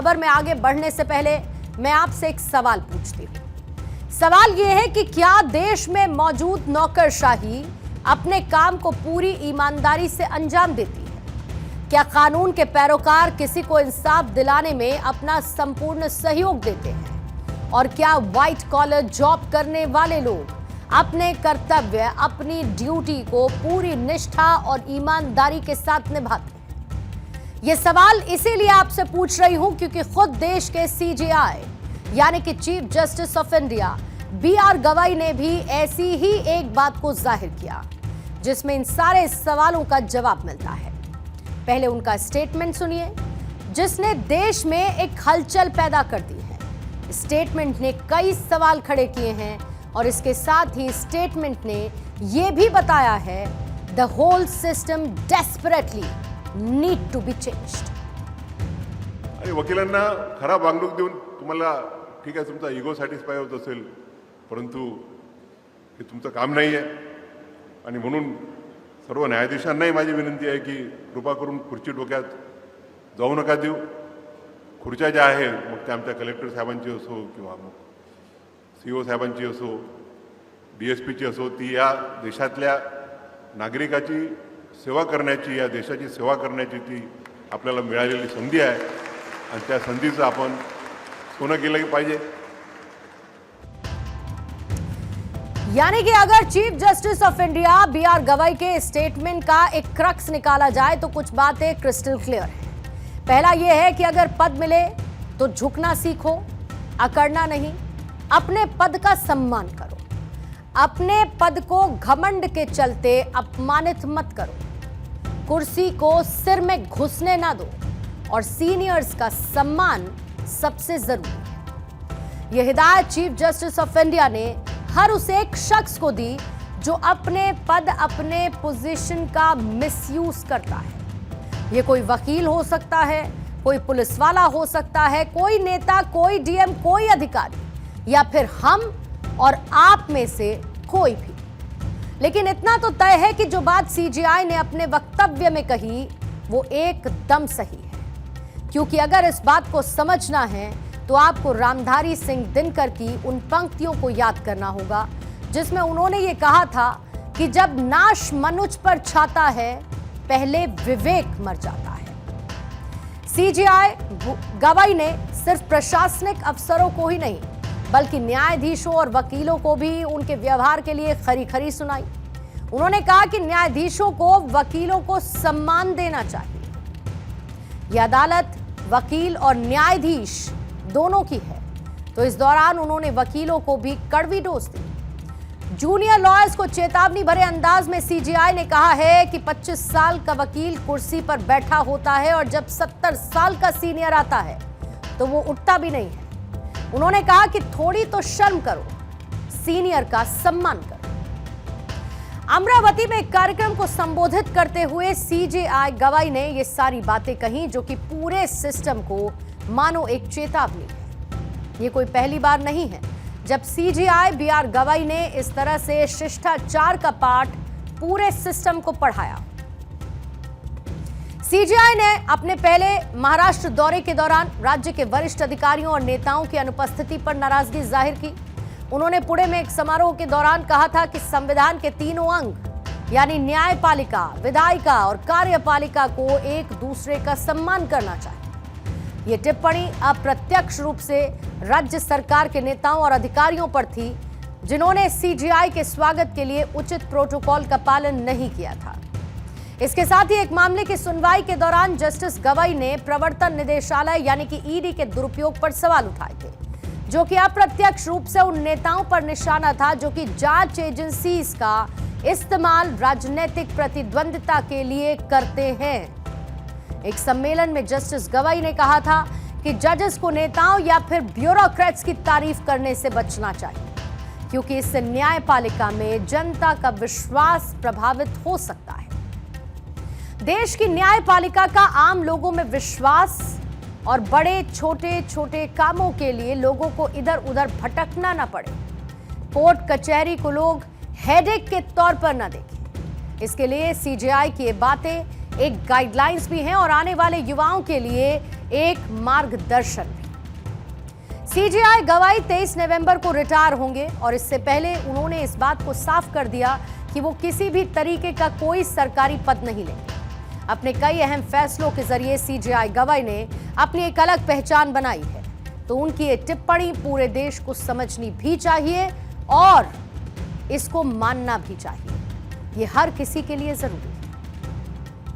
खबर में आगे बढ़ने से पहले मैं आपसे एक सवाल पूछती हूँ। सवाल यह है कि क्या देश में मौजूद नौकरशाही अपने काम को पूरी ईमानदारी से अंजाम देती है? क्या कानून के पैरोकार किसी को इंसाफ दिलाने में अपना संपूर्ण सहयोग देते हैं? और क्या व्हाइट कॉलर जॉब करने वाले लोग अपने कर्तव्य, अपनी ड्यूटी को पूरी निष्ठा और ईमानदारी के साथ निभाते हैं? ये सवाल इसीलिए आपसे पूछ रही हूं क्योंकि खुद देश के सीजेआई यानी कि chief justice of India BR Gavai ने भी ऐसी ही एक बात को जाहिर किया जिसमें इन सारे सवालों का जवाब मिलता है। पहले उनका स्टेटमेंट सुनिए जिसने देश में एक हलचल पैदा कर दी है। स्टेटमेंट ने कई सवाल खड़े किए हैं और इसके साथ ही स्टेटमेंट ने यह भी बताया है the whole system desperately need to be changed. आणि वकिलांना खराब वागणूक देऊन तुम्हाला ठीक आहे तुमचा इगो सॅटिस्फाय होत असेल परंतु हे तुमचं काम नाही आहे आणि म्हणून सर्व न्यायाधीशांनाही माझी विनंती आहे की कृपा करून खुर्ची डोक्यात जाऊ नका देऊ। खुर्च्या ज्या आहे मग त्या आमच्या कलेक्टर साहेबांची असो किंवा मग सीओ साहेबांची असो डीएसपीची असो ती या देशातल्या नागरिकाची सेवा करण्याची, या देशाची सेवा करण्याची ती आपल्याला मिळालेली संधी आहे आणि त्या संधीचं आपण सोनं केलं पाहिजे। यानी कि अगर chief justice of India BR Gavai के स्टेटमेंट का एक क्रक्स निकाला जाए तो कुछ बातें क्रिस्टल क्लियर है। पहला यह है कि अगर पद मिले तो झुकना सीखो, अकड़ना नहीं। अपने पद का सम्मान करो, अपने पद को घमंड के चलते अपमानित मत करो, कुर्सी को सिर में घुसने ना दो और सीनियर्स का सम्मान सबसे जरूरी है। यह हिदायत चीफ जस्टिस ऑफ इंडिया ने हर उस एक शख्स को दी जो अपने पद, अपने पोजीशन का मिसयूज करता है। यह कोई वकील हो सकता है, कोई पुलिस वाला हो सकता है, कोई नेता, कोई डीएम, कोई अधिकारी या फिर हम और आप में से कोई भी। लेकिन इतना तो तय है कि जो बात सीजेआई ने अपने वक्तव्य में कही वो एकदम सही है, क्योंकि अगर इस बात को समझना है तो आपको रामधारी सिंह दिनकर की उन पंक्तियों को याद करना होगा जिसमें उन्होंने ये कहा था कि जब नाश मनुज पर छाता है पहले विवेक मर जाता है। सीजेआई गवाई ने सिर्फ प्रशासनिक अफसरों को ही नहीं बल्कि न्यायाधीशों और वकीलों को भी उनके व्यवहार के लिए खरी खरी सुनाई। उन्होंने कहा कि न्यायाधीशों को वकीलों को सम्मान देना चाहिए। यह अदालत वकील और न्यायाधीश दोनों की है। तो इस दौरान उन्होंने वकीलों को भी कड़वी डोज दी। जूनियर लॉयर्स को चेतावनी भरे अंदाज में सीजेआई ने कहा है कि 25 साल का वकील कुर्सी पर बैठा होता है और जब 70 साल का सीनियर आता है तो वो उठता भी नहीं है। उन्होंने कहा कि थोड़ी तो शर्म करो, सीनियर का सम्मान करो। अमरावती में एक कार्यक्रम को संबोधित करते हुए सीजेआई गवाई ने ये सारी बातें कही जो कि पूरे सिस्टम को मानो एक चेतावनी है। ये कोई पहली बार नहीं है जब सीजेआई बीआर गवाई ने इस तरह से शिष्टाचार का पाठ पूरे सिस्टम को पढ़ाया। सीजेआई ने अपने पहले महाराष्ट्र दौरे के दौरान राज्य के वरिष्ठ अधिकारियों और नेताओं की अनुपस्थिति पर नाराजगी जाहिर की। उन्होंने पुणे में एक समारोह के दौरान कहा था कि संविधान के तीनों अंग यानी न्यायपालिका, विधायिका और कार्यपालिका को एक दूसरे का सम्मान करना चाहिए। ये टिप्पणी अप्रत्यक्ष रूप से राज्य सरकार के नेताओं और अधिकारियों पर थी जिन्होंने सीजेआई के स्वागत के लिए उचित प्रोटोकॉल का पालन नहीं किया था। इसके साथ ही एक मामले की सुनवाई के दौरान जस्टिस गवाई ने प्रवर्तन निदेशालय यानी कि ईडी के दुरुपयोग पर सवाल उठाए थे जो कि अप्रत्यक्ष रूप से उन नेताओं पर निशाना था जो कि जांच एजेंसीज का इस्तेमाल राजनीतिक प्रतिद्वंदिता के लिए करते हैं। एक सम्मेलन में जस्टिस गवाई ने कहा था कि जजेस को नेताओं या फिर ब्यूरोक्रेट्स की तारीफ करने से बचना चाहिए क्योंकि इससे न्यायपालिका में जनता का विश्वास प्रभावित हो सकता है। देश की न्यायपालिका का आम लोगों में विश्वास और बड़े छोटे छोटे कामों के लिए लोगों को इधर उधर भटकना ना पड़े, कोर्ट कचहरी को लोग हेडेक के तौर पर ना देखें। इसके लिए सीजेआई की ये बातें एक गाइडलाइंस भी हैं और आने वाले युवाओं के लिए एक मार्गदर्शन भी। सीजेआई गवाई 23 नवंबर को रिटायर होंगे और इससे पहले उन्होंने इस बात को साफ कर दिया कि वो किसी भी तरीके का कोई सरकारी पद नहीं लेंगे। अपने कई अहम फैसलों के जरिए सीजेआई गवाई ने अपनी एक अलग पहचान बनाई है, तो उनकी ये टिप्पणी पूरे देश को समझनी भी चाहिए और इसको मानना भी चाहिए। ये हर किसी के लिए जरूरी है।